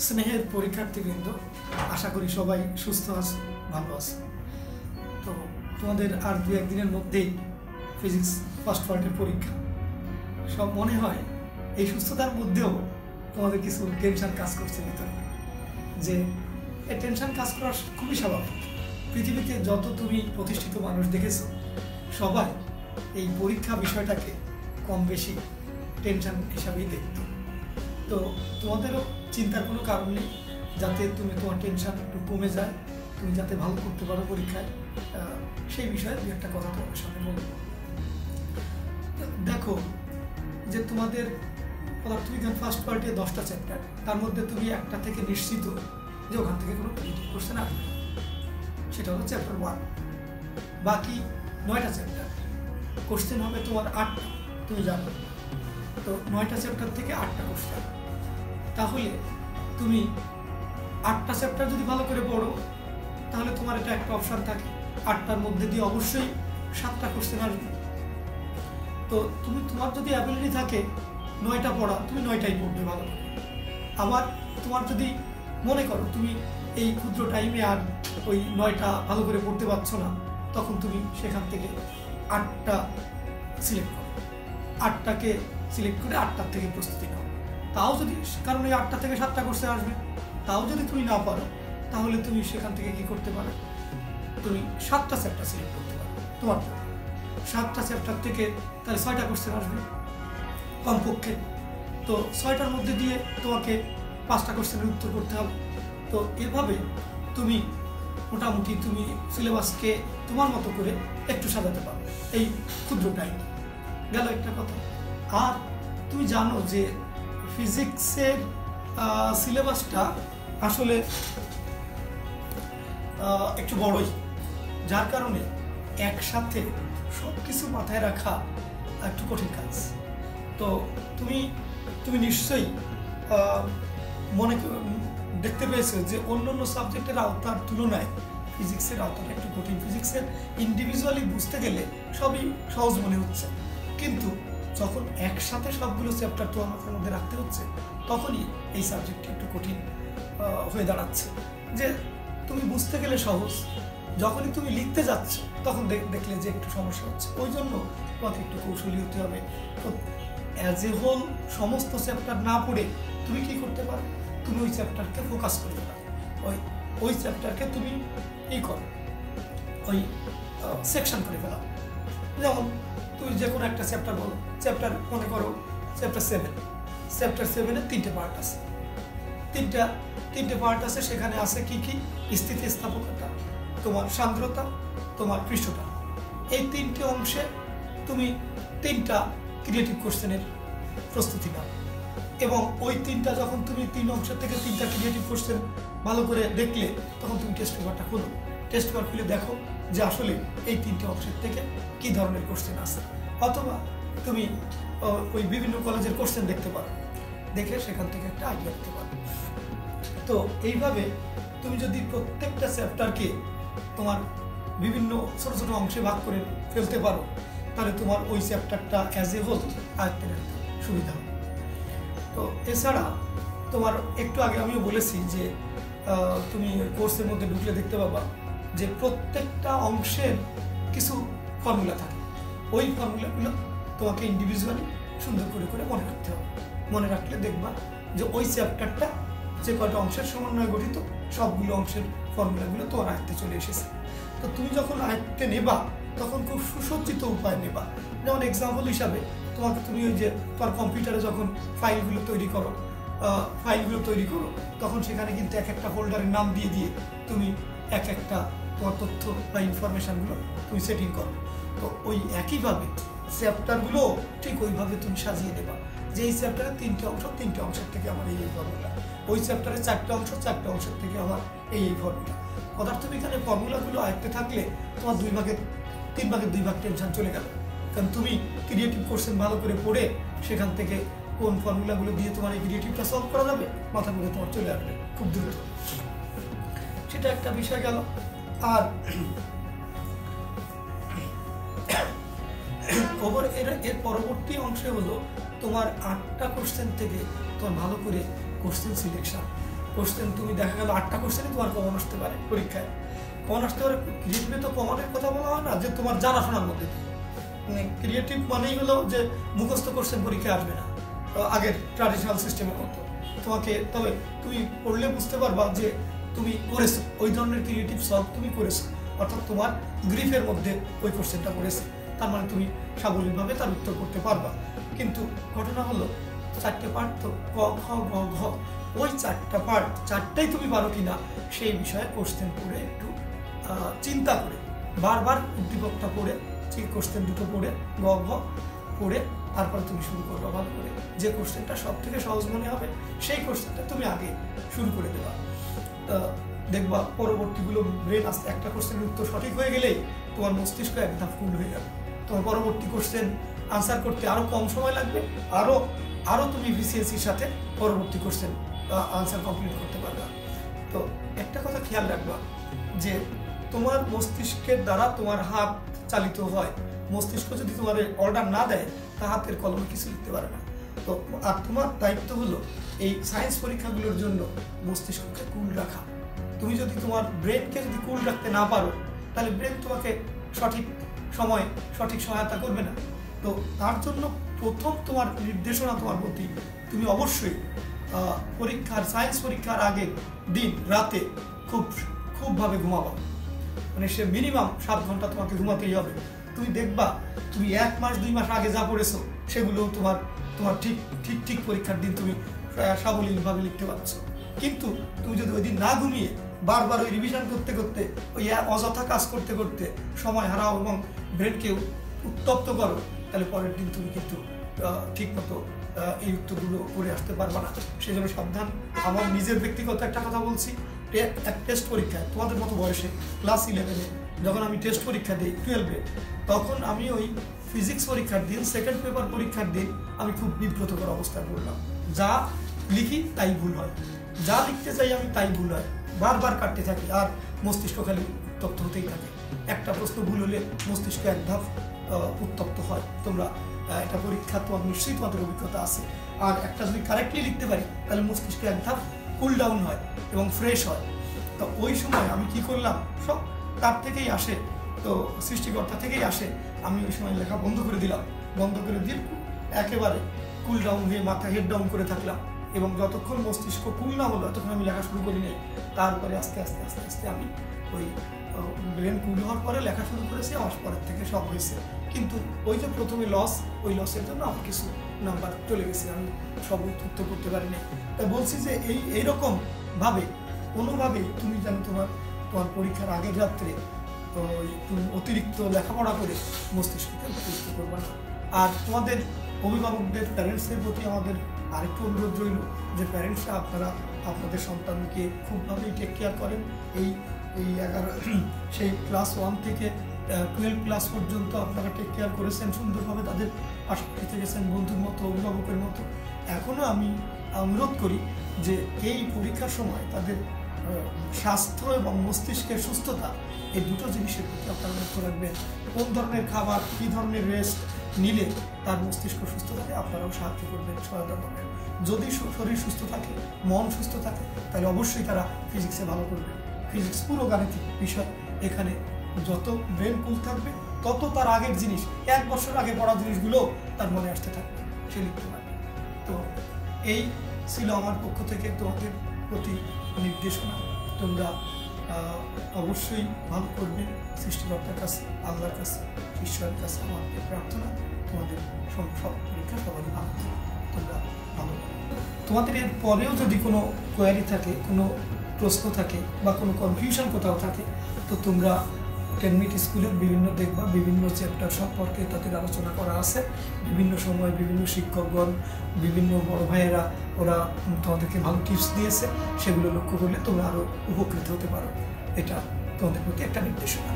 স্নেহের পরীক্ষার্থীবৃন্দ, আশা করি সবাই সুস্থ আছে, ভালো আছে। তো তোমাদের আর দু একদিনের মধ্যেই ফিজিক্স ফার্স্ট পার্টের পরীক্ষা। সব মনে হয় এই সুস্থতার মধ্যেও তোমাদের কিছু টেনশন কাজ করছে ভিতরে, যে এই টেনশন কাজ করা খুবই স্বাভাবিক। পৃথিবীতে যত তুমি প্রতিষ্ঠিত মানুষ দেখেছো, সবাই এই পরীক্ষা বিষয়টাকে কম বেশি টেনশন হিসাবেই দেখত। তো তোমাদেরও চিন্তার কোনো কারণ নেই, যাতে তুমি তোমার টেনশন একটু কমে যায়, তুমি যাতে ভালো করতে পারো পরীক্ষায়, সেই বিষয়ে দু একটা কথা তোমাদের সাথে বলবো। দেখো যে তোমাদের পদার্থবিজ্ঞান ফার্স্ট পার্টে 10টা চ্যাপ্টার, তার মধ্যে তুমি একটা থেকে নিশ্চিত যে ওখান থেকে কোনো নেগেটিভ কোশ্চেন আসবে, সেটা হলো চ্যাপ্টার 1। বাকি 9টা চ্যাপ্টার কোশ্চেন হবে তোমার 8টা, তুমি জানো। তো 9টা চ্যাপ্টার থেকে 8টা কোশ্চেন, তাহলে তুমি 8টা চ্যাপ্টার যদি ভালো করে পড়ো, তাহলে তোমার এটা একটা অপশান থাকে, 8টার মধ্যে দিয়ে অবশ্যই 7টা কোশ্চেন আসবে। তো তুমি তোমার যদি অ্যাবিলিটি থাকে 9টা পড়া, তুমি 9টাই পড়বে ভালো করে। আবার তোমার যদি মনে করো তুমি এই ক্ষুদ্র টাইমে আর ওই 9টা ভালো করে পড়তে পারছো না, তখন তুমি সেখান থেকে 8টা সিলেক্ট করো, 8টাকে সিলেক্ট করে 8টার থেকে প্রস্তুতি নাও। তাও যদি, কারণ এই 8টা থেকে 7টা কোশ্চেন আসবে, তাও যদি তুমি না পারো, তাহলে তুমি সেখান থেকে কি করতে পারো, তুমি 7টা চ্যাপ্টার সিলেক্ট করতে পারো তোমার জন্য। 7টা চ্যাপ্টার থেকে তাহলে 6টা কোশ্চেন আসবে কমপক্ষে। তো 6টার মধ্যে দিয়ে তোমাকে 5টা কোশ্চেনের উত্তর করতে হবে। তো এভাবে তুমি মোটামুটি তুমি সিলেবাসকে তোমার মতো করে একটু সাজাতে পারো এই ক্ষুদ্র টাইম। গেল একটা কথা। আর তুমি জানো যে ফিজিক্সের সিলেবাসটা আসলে একটু বড়ই, যার কারণে একসাথে সব কিছু মাথায় রাখা একটু কঠিন কাজ। তো তুমি নিশ্চয়ই মনে দেখতে পেয়েছো যে অন্যান্য সাবজেক্টের আওতার তুলনায় ফিজিক্সের আওতাটা একটু কঠিন। ফিজিক্সের ইন্ডিভিজুয়ালি বুঝতে গেলে সবই সহজ মনে হচ্ছে, কিন্তু যখন একসাথে সবগুলো চ্যাপ্টার তোমার মাথার মধ্যে রাখতে হচ্ছে, তখনই এই সাবজেক্টটা একটু কঠিন হয়ে দাঁড়াচ্ছে। যে তুমি বুঝতে গেলে সহজ, যখনই তুমি লিখতে যাচ্ছ তখন দেখলে যে একটু সমস্যা হচ্ছে। ওই জন্য তোমাকে একটু কৌশলী হতে হবে। তো অ্যাজ এ হোল সমস্ত চ্যাপ্টার না পড়ে তুমি কি করতে পারো, তুমি ওই চ্যাপ্টারকে ফোকাস করতে পারো, ওই চ্যাপ্টারকে তুমি করো, ওই সেকশন করে ফেলাও। যেমন তুমি যে কোনো একটা চ্যাপ্টার বলো, চ্যাপ্টার মনে করো চ্যাপ্টার 7, চ্যাপ্টার 7-এর 3টে পার্ট আছে, তিনটে পার্ট আছে। সেখানে আছে কি কি, স্থিতিস্থাপকতা, তোমার সান্দ্রতা, তোমার পৃষ্ঠটা। এই 3টে অংশে তুমি 3টা ক্রিয়েটিভ কোশ্চেনের প্রস্তুতি নাও, এবং ওই 3টা যখন তুমি 3 অংশের থেকে 3টা ক্রিয়েটিভ কোশ্চেন ভালো করে দেখলে, তখন তুমি টেস্ট পেপারটা খোলো। টেস্ট পেপার খুলে দেখো যে আসলে এই 3টে অংশের থেকে কি ধরনের কোশ্চেন আছে। অথবা তুমি ওই বিভিন্ন কলেজের কোশ্চেন দেখতে পারো, দেখে সেখান থেকে একটা আইডিয়া দিতে পারো। তো এইভাবে তুমি যদি প্রত্যেকটা চ্যাপ্টারকে তোমার বিভিন্ন ছোট ছোট অংশে ভাগ করে ফেলতে পারো, তাহলে তোমার ওই চ্যাপ্টারটা অ্যাজ এ হোল আয়ত্তের সুবিধা হবে। তো এছাড়া তোমার একটু আগে আমিও বলেছি যে তুমি কোর্সের মধ্যে ঢুকলে দেখতে পাবা যে প্রত্যেকটা অংশের কিছু ফর্মুলা থাকে। ওই ফর্মুলাগুলো তোমাকে ইন্ডিভিজুয়ালি সুন্দর করে করে মনে রাখতে হবে। মনে রাখলে দেখবা যে ওই চ্যাপ্টারটা যে কয়টা অংশের সমন্বয়ে গঠিত, সবগুলো অংশের ফর্মুলাগুলো তোমার আয়ত্তে চলে এসেছে। তো তুমি যখন আয়ত্তে নেবা, তখন খুব সুসজ্জিত উপায় নেবা। যেমন এক্সাম্পল হিসাবে তুমি ওই যে তোমার কম্পিউটারে যখন ফাইলগুলো তৈরি করো, তখন সেখানে কিন্তু এক একটা ফোল্ডারের নাম দিয়ে দিয়ে তুমি এক একটা তোমার তথ্য বা ইনফরমেশানগুলো তুমি সেটিং করো। তো ওই একইভাবে চ্যাপ্টারগুলো ঠিক ওইভাবে তুমি সাজিয়ে নেবা যে এই চ্যাপ্টারে 3টে অংশ, 3টে অংশের থেকে আমার এই ফর্মুলা, ওই চ্যাপ্টারে 4টে অংশ, 4টে অংশের থেকে আমার এই ফর্মুলা। পদার্থবিজ্ঞানের ফর্মুলাগুলো আয়ত্তে থাকলে তোমার 3 ভাগের 2 ভাগ টেনশন চলে গেল। কারণ তুমি ক্রিয়েটিভ কোশ্চেন ভালো করে পড়ে সেখান থেকে কোন ফর্মুলাগুলো দিয়ে তোমার এই ক্রিয়েটিভটা সলভ করা যাবে, মাথা করে তোমার চলে আসবে খুব দ্রুত। সেটা একটা বিষয় গেল। আর এর পরবর্তী অংশে হলো তোমার 8টা কোশ্চেন থেকে তোমার ভালো করে কোশ্চেন সিলেকশন। কোশ্চেন তুমি দেখা গেল 8টা কোশ্চেনই তোমার কমন আসতে পারে পরীক্ষায়, কমন আসতে পারে। ক্রিয়েটিভে তো কমনের কথা বলা হয় না যে তোমার জানাশোনার মধ্যে, ক্রিয়েটিভ মানেই হলো যে মুখস্থ কোশ্চেন পরীক্ষায় আসবে না আগের ট্র্যাডিশনাল সিস্টেমের মতো তোমাকে, তবে তুমি পড়লে বুঝতে পারবা যে তুমি করেছো ওই ধরনের ক্রিয়েটিভ সলভ তুমি করেছো, অর্থাৎ তোমার গ্রিফের মধ্যে ওই কোশ্চেনটা পড়েছে, তার মানে তুমি সাবলীলভাবে তার উত্তর করতে পারবা। কিন্তু ঘটনা হলো 4টে পার্ট তো ক খ গ ঘ, ওই 4টা পার্ট 4টাই তুমি পারো কিনা সেই বিষয়ে কোশ্চেন পড়ে একটু চিন্তা করে বারবার উদ্দীপকটা পড়ে কোশ্চেন দুটো পড়ে গ ঘ পড়ে তারপরে তুমি শুরু করবা ভালো করে। যে কোশ্চেনটা সব থেকে সহজ মনে হবে সেই কোশ্চেনটা তুমি আগে শুরু করে দেবা, দেখবা পরবর্তীগুলো ব্রেন আসতে একটা কোশ্চেনের উত্তর সঠিক হয়ে গেলেই তোমার মস্তিষ্ক একদম ফুল হয়ে যাবে, তোমার পরবর্তী কোশ্চেন আনসার করতে আরো কম সময় লাগবে, আরো তুমি এফিসিয়েন্সির সাথে পরবর্তী কোশ্চেন আনসার কমপ্লিট করতে পারবে। তো একটা কথা খেয়াল রাখবা যে তোমার মস্তিষ্কের দ্বারা তোমার হাত চালিত হয়, মস্তিষ্ক যদি তোমার অর্ডার না দেয় তা হাতের কলমে কিছু লিখতে পারে না। তো আর তোমার দায়িত্ব হলো এই সায়েন্স পরীক্ষাগুলোর জন্য মস্তিষ্ককে কুল রাখা। তুমি যদি তোমার ব্রেনকে যদি কুল রাখতে না পারো তাহলে ব্রেন তোমাকে সঠিক সময়ে সঠিক সহায়তা করবে না। তো তার জন্য প্রথম তোমার নির্দেশনা তোমার প্রতি, তুমি অবশ্যই পরীক্ষার সায়েন্স পরীক্ষার আগের দিন রাতে খুবভাবে ঘুমাবা, মানে সে মিনিমাম 7 ঘন্টা তোমাকে ঘুমাতেই হবে। তুমি দেখবা তুমি 1 মাস 2 মাস আগে যা পড়েছো সেগুলো তোমার ঠিক পরীক্ষার দিন তুমি সাবলীলভাবে লিখতে পারছো। কিন্তু তুমি যদি ওই দিন না ঘুমিয়ে বারবার ওই রিভিশন করতে করতে ওই অযথা কাজ করতে করতে সময় হারাও এবং ব্রেনকে উত্তপ্ত করো, তাহলে পরের দিন তুমি কিন্তু ঠিক মতো এই উত্তরগুলো করে আসতে পারবা না। সেই জন্য সাবধান। আমার নিজের ব্যক্তিগত একটা কথা বলছি, এক টেস্ট পরীক্ষায় তোমাদের মতো বয়সে ক্লাস 11-এ যখন আমি টেস্ট পরীক্ষা দিই 12-এ, তখন আমি ওই ফিজিক্স পরীক্ষার দিন সেকেন্ড পেপার পরীক্ষার দিন আমি খুব বিব্রতকর অবস্থায় পড়লাম। যা লিখি তাই ভুল হয়, যা লিখতে চাই আমি তাই ভুল হয়, বারবার কাটতে থাকি আর মস্তিষ্ক খালি উত্তপ্ত হতেই থাকে। একটা প্রশ্ন ভুল হলে মস্তিষ্ক এক ধাপ উত্তপ্ত হয়। তোমরা এটা পরীক্ষা তোমার নিশ্চয়ই তোমাদের অভিজ্ঞতা আছে। আর একটা যদি কারেক্টলি লিখতে পারি তাহলে মস্তিষ্ক এক ধাপ কুল ডাউন হয় এবং ফ্রেশ হয়। তো ওই সময় আমি কি করলাম, সব তার থেকেই আসে, তো সৃষ্টিকর্তা থেকেই আসে। আমি ওই সময় লেখা বন্ধ করে দিলাম, বন্ধ করে দিয়ে একেবারে কুল ডাউন হয়ে মাথা হেড ডাউন করে থাকলাম এবং যতক্ষণ মস্তিষ্ক কুল না হলো ততক্ষণ আমি লেখা শুরু করি নাই। তারপরে আস্তে আস্তে আস্তে আস্তে আমি ওই ব্রেন কুল হওয়ার পরে লেখা শুরু করেছি, আমার পরের থেকে সব হয়েছে। কিন্তু ওই যে প্রথমে লস, ওই লসের জন্য আমার কিছু নাম্বার চলে গেছে, আমি সব উত্তর করতে পারি নাই। তাই বলছি যে এইরকম ভাবে কোনোভাবেই তুমি যেন তোমার পরীক্ষার আগের রাত্রে তুমি অতিরিক্ত লেখাপড়া করে মস্তিষ্ককে প্রস্তুত করবে না। আর তোমাদের অভিভাবকদের প্যারেন্টসদের প্রতি আমাদের আরেকটু অনুরোধ রইল যে প্যারেন্টসরা আপনারা আপনাদের সন্তানকে খুবভাবেই টেক কেয়ার করেন। এই 11 সেই ক্লাস 1 থেকে 12 ক্লাস পর্যন্ত আপনারা টেক কেয়ার করেছেন, সুন্দরভাবে তাদের পাশে গেছেন বন্ধুর মতো, অভিভাবকের মতো। এখনও আমি অনুরোধ করি যে এই পরীক্ষার সময় তাদের স্বাস্থ্য এবং মস্তিষ্কের সুস্থতা, এই দুটো জিনিসের প্রতি আপনারা লক্ষ্য রাখবেন। কোন ধরনের খাবার, কী ধরনের রেস্ট নিলে তার মস্তিষ্ক সুস্থ থাকে আপনারাও সাহায্য করবেন, সহায়তা করবেন। যদি শরীর সুস্থ থাকে, মন সুস্থ থাকে, তাহলে অবশ্যই তারা ফিজিক্সে ভালো করবে। ফিজিক্স পুরো গাণিতিক বিষয়, এখানে যত ব্রেন কুল থাকবে তত তার আগের জিনিস, 1 বছর আগে পড়া জিনিসগুলো তার মনে আসতে থাকবে, সে লিখতে পারবে। তো এই ছিল আমার পক্ষ থেকে তোমাদের প্রতি নির্দেশনা। তোমরা অবশ্যই ভালো করবে। সৃষ্টিকর্তার কাছে, আল্লাহর কাছে, ঈশ্বরের কাছে আমার প্রার্থনা তোমাদের সব পরীক্ষা সবারই ভালো, তোমরা ভালো। তোমাদের এর পরেও যদি কোনো কোয়ারি থাকে, কোনো প্রশ্ন থাকে বা কোনো কনফিউশন কোথাও থাকে, তো তোমরা 10 মিনিট স্কুলের বিভিন্ন চ্যাপ্টার সম্পর্কে তাদের আলোচনা করা আছে। বিভিন্ন সময় বিভিন্ন শিক্ষকগণ, বিভিন্ন বড় ভাইয়েরা ওরা তোমাদেরকে ভালো টিপস দিয়েছে, সেগুলো লক্ষ্য করলে তোমরা আরও উপকৃত হতে পারো। এটা তোমাদের প্রতি একটা নির্দেশনা।